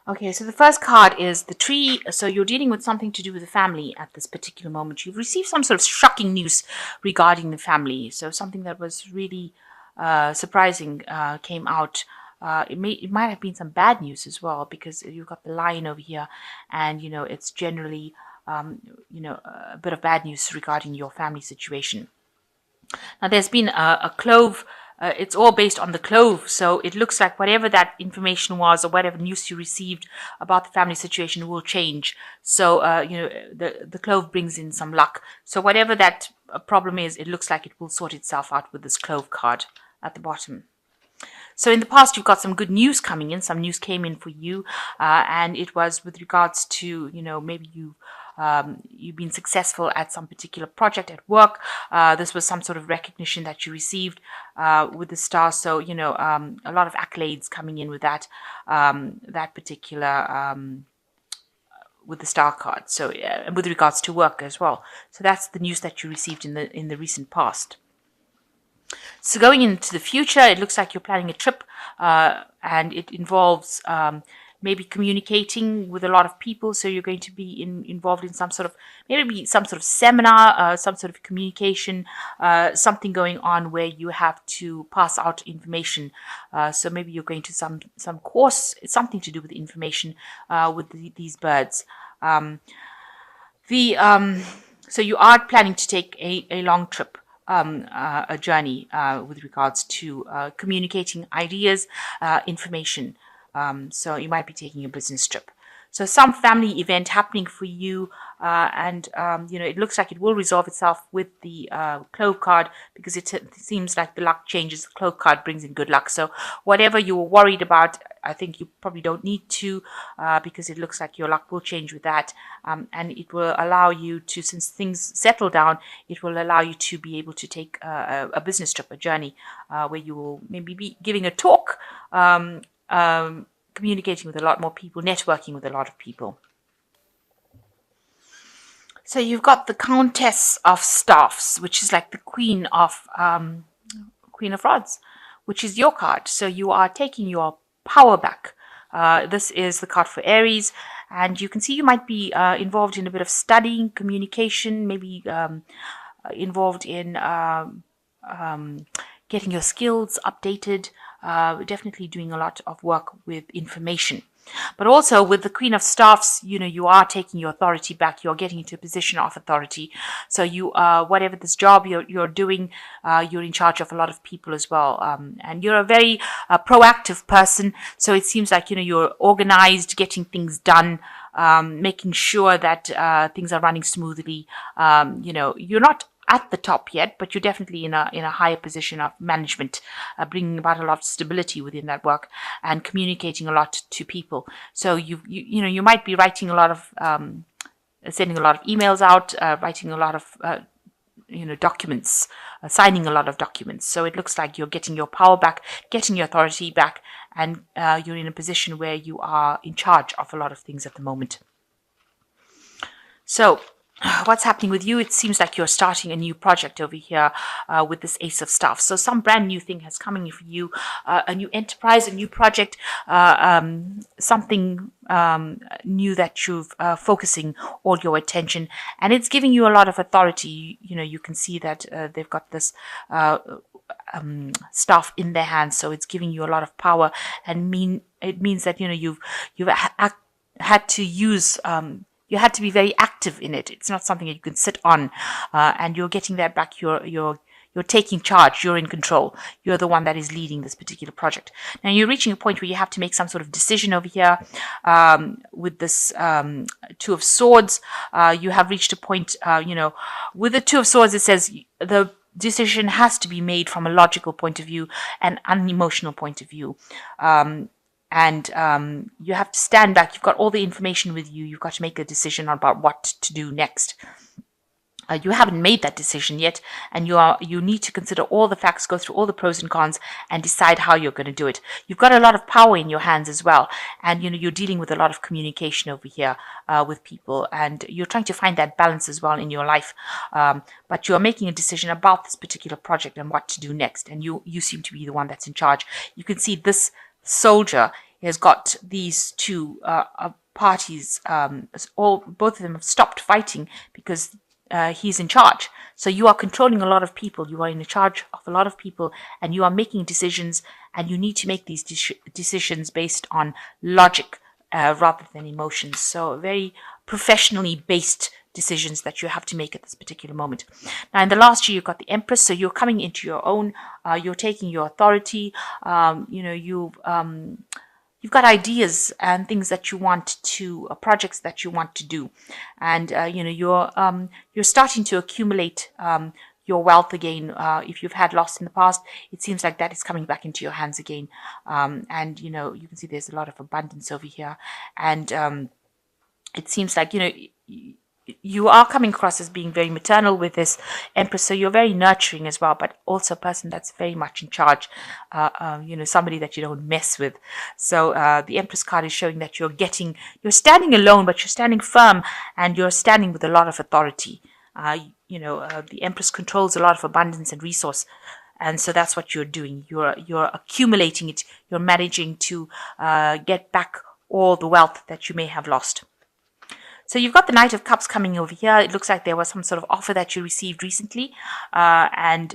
Okay, so the first card is the tree. So you're dealing with something to do with the family at this particular moment. You've received some sort of shocking news regarding the family. So something that was really surprising came out. It might have been some bad news as well, because you've got the lion over here, and it's generally a bit of bad news regarding your family situation. Now, there's been a clove. It's all based on the clove. So it looks like whatever that information was, or whatever news you received about the family situation, will change. So, the clove brings in some luck. So whatever that problem is, it looks like it will sort itself out with this clove card at the bottom. So in the past, you've got some good news coming in. Some news came in for you, and it was with regards to, maybe you've been successful at some particular project at work. This was some sort of recognition that you received with the star. So, a lot of accolades coming in with that particular with the star card. So, with regards to work as well. So that's the news that you received in the recent past. So going into the future, it looks like you're planning a trip, and it involves maybe communicating with a lot of people. So you're going to be involved in some sort of seminar, some sort of communication, something going on where you have to pass out information. So maybe you're going to some course, something to do with information with these birds. So you are planning to take a long trip, a journey with regards to communicating ideas, information. So you might be taking a business trip. So some family event happening for you, and it looks like it will resolve itself with the clove card, because it seems like the luck changes. The clove card brings in good luck. So whatever you were worried about, I think you probably don't need to, because it looks like your luck will change with that, and it will allow you to, since things settle down, it will allow you to be able to take a business trip, a journey, where you will maybe be giving a talk, communicating with a lot more people, networking with a lot of people. So you've got the Countess of Staffs, which is like the Queen of Rods, which is your card. So you are taking your power back. This is the card for Aries, and you can see you might be involved in a bit of studying, communication, maybe involved in getting your skills updated, definitely doing a lot of work with information. But also with the Queen of Staffs, you are taking your authority back. You're getting into a position of authority. So you, whatever this job you're doing, you're in charge of a lot of people as well. And you're a very proactive person. So it seems like, you're organized, getting things done, making sure that things are running smoothly. You're not at the top yet, but you're definitely in a higher position of management, bringing about a lot of stability within that work and communicating a lot to people. So you might be writing a lot of sending a lot of emails out, writing a lot of documents, signing a lot of documents. So it looks like you're getting your power back, getting your authority back, and you're in a position where you are in charge of a lot of things at the moment. So what's happening with you? It seems like you're starting a new project over here with this Ace of Staffs. So some brand new thing has coming for you, a new enterprise, a new project, something new that you've focusing all your attention, and it's giving you a lot of authority. You can see that they've got this staff in their hands, so it's giving you a lot of power, and it means that you've had to use. You had to be very active in it. It's not something that you can sit on, and you're getting that back. You're taking charge. You're in control. You're the one that is leading this particular project. Now you're reaching a point where you have to make some sort of decision over here. With this Two of Swords, you have reached a point. With the Two of Swords, it says the decision has to be made from a logical point of view and an emotional point of view. And you have to stand back. You've got all the information with you. You've got to make a decision about what to do next. You haven't made that decision yet, and you need to consider all the facts, go through all the pros and cons, and decide how you're going to do it. You've got a lot of power in your hands as well, and you're dealing with a lot of communication over here with people, and you're trying to find that balance as well in your life. But you're making a decision about this particular project and what to do next, and you seem to be the one that's in charge. You can see this soldier has got these two parties, both of them have stopped fighting because he's in charge. So you are controlling a lot of people. You are in charge of a lot of people, and you are making decisions, and you need to make these decisions based on logic rather than emotions. So very professionally based decisions that you have to make at this particular moment. Now, in the last year, you've got the Empress, so you're coming into your own. You're taking your authority. You've got ideas and things that you want to, projects that you want to do, and you're starting to accumulate your wealth again. If you've had loss in the past, it seems like that is coming back into your hands again. And you can see there's a lot of abundance over here, and it seems like you are coming across as being very maternal with this Empress, so you're very nurturing as well, but also a person that's very much in charge, somebody that you don't mess with. So the Empress card is showing that you're standing alone, but you're standing firm, and you're standing with a lot of authority. The Empress controls a lot of abundance and resource, and so that's what you're doing. You're accumulating it. You're managing to get back all the wealth that you may have lost. So you've got the Knight of Cups coming over here. It looks like there was some sort of offer that you received recently, and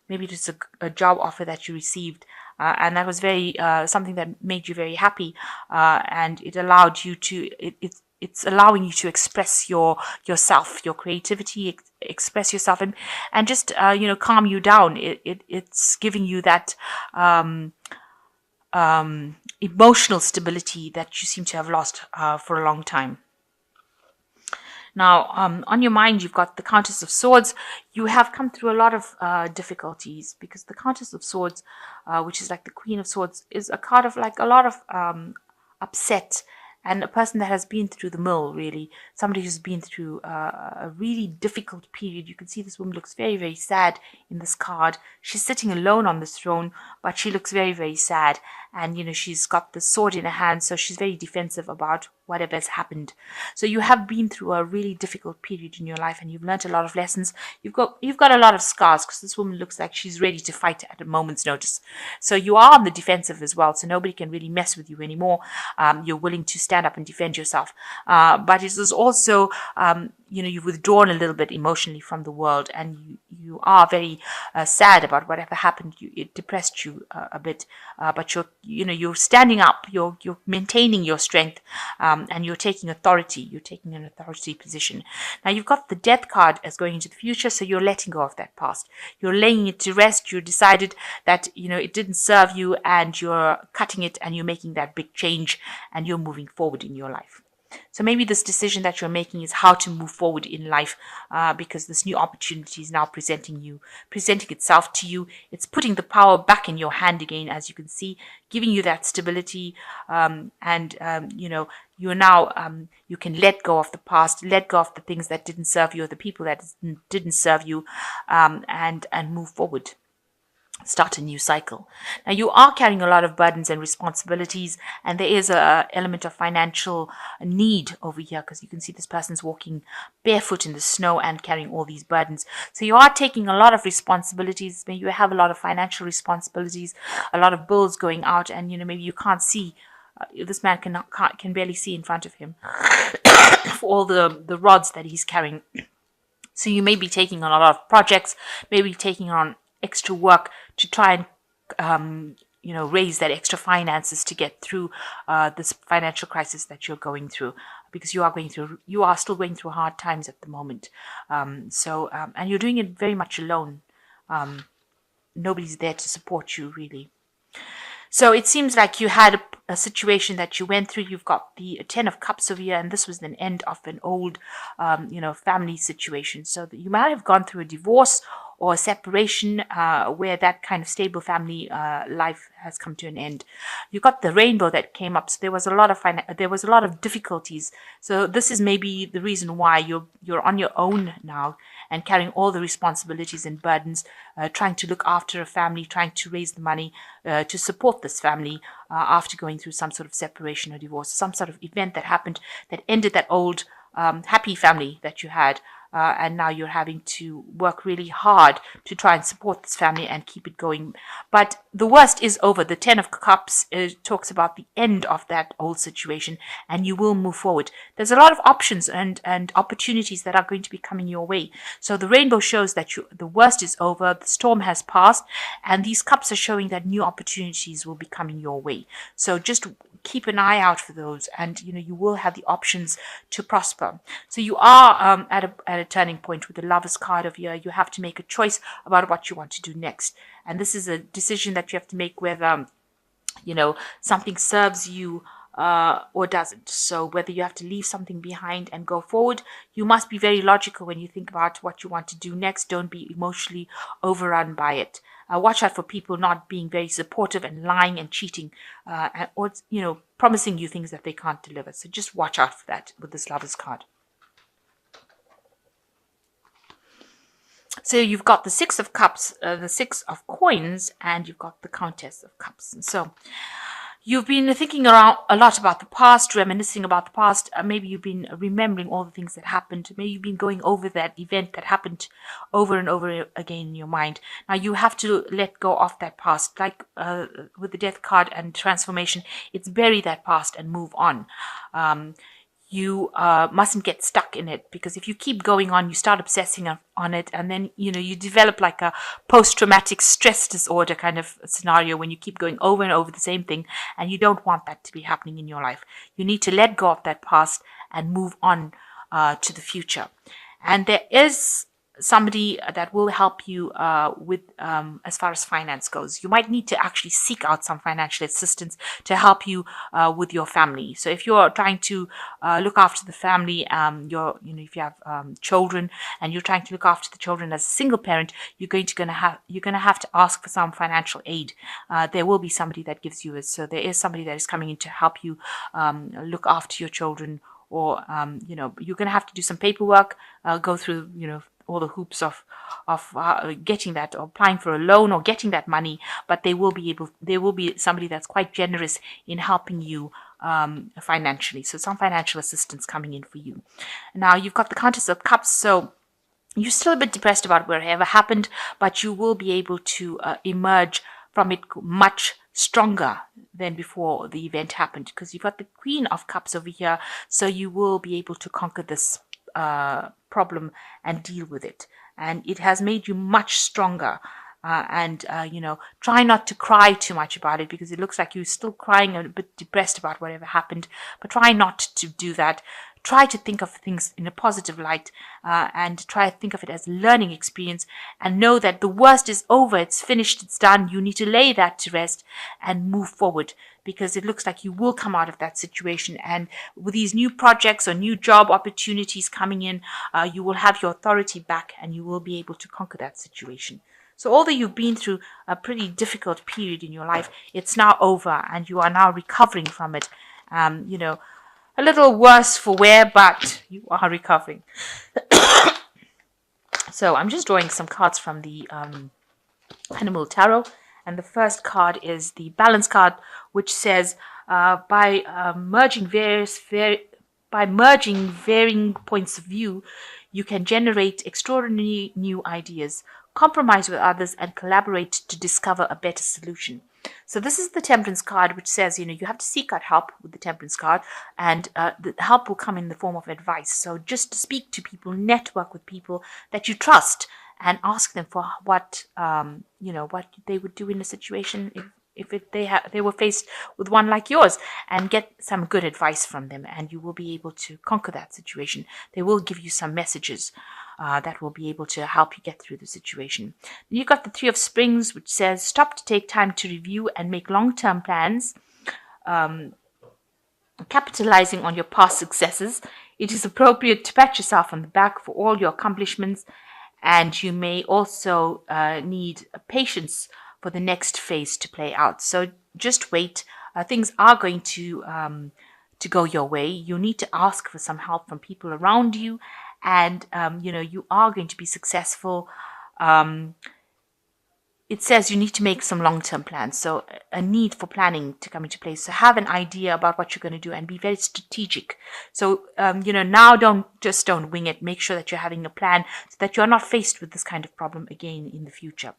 maybe it's a job offer that you received, and that was very something that made you very happy, and it allowed you to. It's allowing you to express yourself, your creativity, express yourself, and just calm you down. It's giving you that emotional stability that you seem to have lost for a long time. Now, on your mind, you've got the Countess of Swords. You have come through a lot of difficulties, because the Countess of Swords, which is like the Queen of Swords, is a card of like a lot of upset, and a person that has been through the mill, really. Somebody who's been through a really difficult period. You can see this woman looks very, very sad in this card. She's sitting alone on this throne, but she looks very, very sad. And, she's got the sword in her hand, so she's very defensive about whatever has happened. So you have been through a really difficult period in your life, and you've learned a lot of lessons. You've got a lot of scars, because this woman looks like she's ready to fight at a moment's notice. So you are on the defensive as well, so nobody can really mess with you anymore. You're willing to stand up and defend yourself. But it is also, you've withdrawn a little bit emotionally from the world, and you are very sad about whatever happened. It depressed you a bit, but you're standing up. You're maintaining your strength, and you're taking authority. You're taking an authority position. Now you've got the Death card as going into the future, so you're letting go of that past. You're laying it to rest. You decided that it didn't serve you, and you're cutting it, and you're making that big change, and you're moving forward in your life. So maybe this decision that you're making is how to move forward in life, because this new opportunity is now presenting itself to you. It's putting the power back in your hand again, as you can see, giving you that stability, you're now, you can let go of the past, let go of the things that didn't serve you, or the people that didn't serve you, and move forward. Start a new cycle. Now you are carrying a lot of burdens and responsibilities, and there is a element of financial need over here, because you can see this person's walking barefoot in the snow and carrying all these burdens. So you are taking a lot of responsibilities. Maybe you have a lot of financial responsibilities, a lot of bills going out, and maybe you can't see. This man can barely see in front of him for all the rods that he's carrying. So you may be taking on a lot of projects, maybe taking on extra work to try and raise that extra finances to get through this financial crisis that you're going through, because you are still going through hard times at the moment. And you're doing it very much alone. Nobody's there to support you, really. So it seems like you had a situation that you went through. You've got the Ten of Cups over here, and this was an end of an old, family situation. So that you might have gone through a divorce or a separation, where that kind of stable family life has come to an end. You got the rainbow that came up, so there was a lot of difficulties. So this is maybe the reason why you're on your own now and carrying all the responsibilities and burdens, trying to look after a family, trying to raise the money to support this family after going through some sort of separation or divorce, some sort of event that happened that ended that old happy family that you had. and now you're having to work really hard to try and support this family and keep it going. But the worst is over. The Ten of Cups talks about the end of that old situation, and you will move forward. There's a lot of options and opportunities that are going to be coming your way. So the rainbow shows that the worst is over, the storm has passed, and these cups are showing that new opportunities will be coming your way. So just keep an eye out for those, and you will have the options to prosper. So you are at a turning point with the Lovers card of here. You have to make a choice about what you want to do next, and this is a decision that you have to make whether something serves you or doesn't. So whether you have to leave something behind and go forward, you must be very logical when you think about what you want to do next. Don't be emotionally overrun by it. Watch out for people not being very supportive and lying and cheating, or promising you things that they can't deliver. So just watch out for that with this Lovers card. So you've got the Six of Cups, the Six of Coins, and you've got the Countess of Cups. And so you've been thinking around a lot about the past, reminiscing about the past. Maybe you've been remembering all the things that happened. Maybe you've been going over that event that happened over and over again in your mind. Now you have to let go of that past. Like with the Death card and transformation, it's bury that past and move on. You mustn't get stuck in it, because if you keep going on, you start obsessing on it, and then you develop like a post-traumatic stress disorder kind of scenario when you keep going over and over the same thing, and you don't want that to be happening in your life. You need to let go of that past and move on to the future. And there is somebody that will help you with as far as finance goes. You might need to actually seek out some financial assistance to help you with your family. So if you're trying to look after the family, if you have children and you're trying to look after the children as a single parent, you're going to have to ask for some financial aid. There will be somebody that gives you it. So there is somebody that is coming in to help you look after your children, or you're going to have to do some paperwork, go through all the hoops of getting that, or applying for a loan, or getting that money. But there will be somebody that's quite generous in helping you financially. So some financial assistance coming in for you. Now you've got the Countess of Cups. So you're still a bit depressed about whatever happened, but you will be able to emerge from it much stronger than before the event happened, because you've got the Queen of Cups over here. So you will be able to conquer this problem and deal with it, and it has made you much stronger. Try not to cry too much about it, because it looks like you're still crying and a bit depressed about whatever happened. But try not to do that. Try to think of things in a positive light, and try to think of it as a learning experience, and know that the worst is over. It's finished. It's done. You need to lay that to rest and move forward, because it looks like you will come out of that situation. And with these new projects or new job opportunities coming in, you will have your authority back, and you will be able to conquer that situation. So although you've been through a pretty difficult period in your life, it's now over, and you are now recovering from it. A little worse for wear, but you are recovering. So I'm just drawing some cards from the Animal Tarot. And the first card is the Balance card, which says, by merging varying points of view, you can generate extraordinary new ideas, compromise with others, and collaborate to discover a better solution. So this is the Temperance card, which says, you have to seek out help with the Temperance card, and the help will come in the form of advice. So just speak to people, network with people that you trust, and ask them for what they would do in a situation if they were faced with one like yours, and get some good advice from them, and you will be able to conquer that situation. They will give you some messages that will be able to help you get through the situation. Then you've got the Three of Springs, which says, stop to take time to review and make long-term plans, capitalizing on your past successes. It is appropriate to pat yourself on the back for all your accomplishments, and you may also need patience for the next phase to play out. So just wait. Things are going to go your way. You need to ask for some help from people around you, and you are going to be successful. it says you need to make some long-term plans. So a need for planning to come into place. So have an idea about what you're going to do and be very strategic. So, now don't wing it. Make sure that you're having a plan so that you're not faced with this kind of problem again in the future.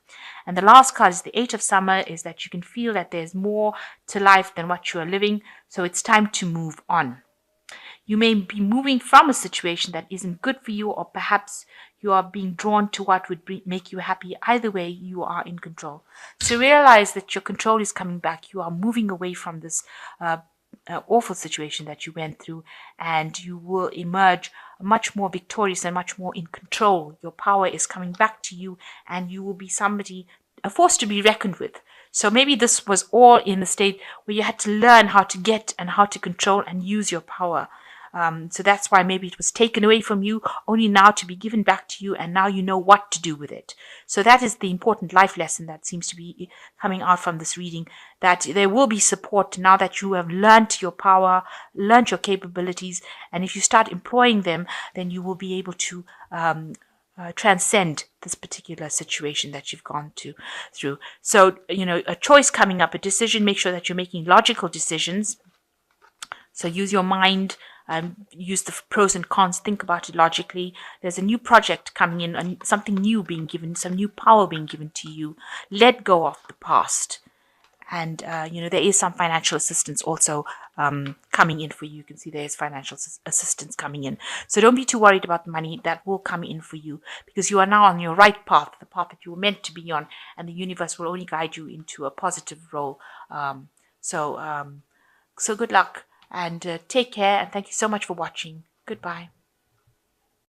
And the last card is the Eight of Summer, is that you can feel that there's more to life than what you are living. So it's time to move on. You may be moving from a situation that isn't good for you, or perhaps you are being drawn to what would make you happy. Either way, you are in control. So realize that your control is coming back. You are moving away from this awful situation that you went through, and you will emerge much more victorious and much more in control. Your power is coming back to you, and you will be somebody, a force to be reckoned with. So maybe this was all in a state where you had to learn how to get and how to control and use your power. So that's why maybe it was taken away from you, only now to be given back to you, and now you know what to do with it. So that is the important life lesson that seems to be coming out from this reading, that there will be support now that you have learned your power, learned your capabilities, and if you start employing them, then you will be able to transcend this particular situation that you've gone through. So, a choice coming up, a decision, make sure that you're making logical decisions. So use your mind, use the pros and cons, think about it logically. There's a new project coming in, and something new being given, some new power being given to you. Let go of the past. And, there is some financial assistance also coming in for you. You can see there's financial assistance coming in. So don't be too worried about the money. That will come in for you, because you are now on your right path, the path that you were meant to be on, and the universe will only guide you into a positive role. So good luck, and take care, and thank you so much for watching. Goodbye.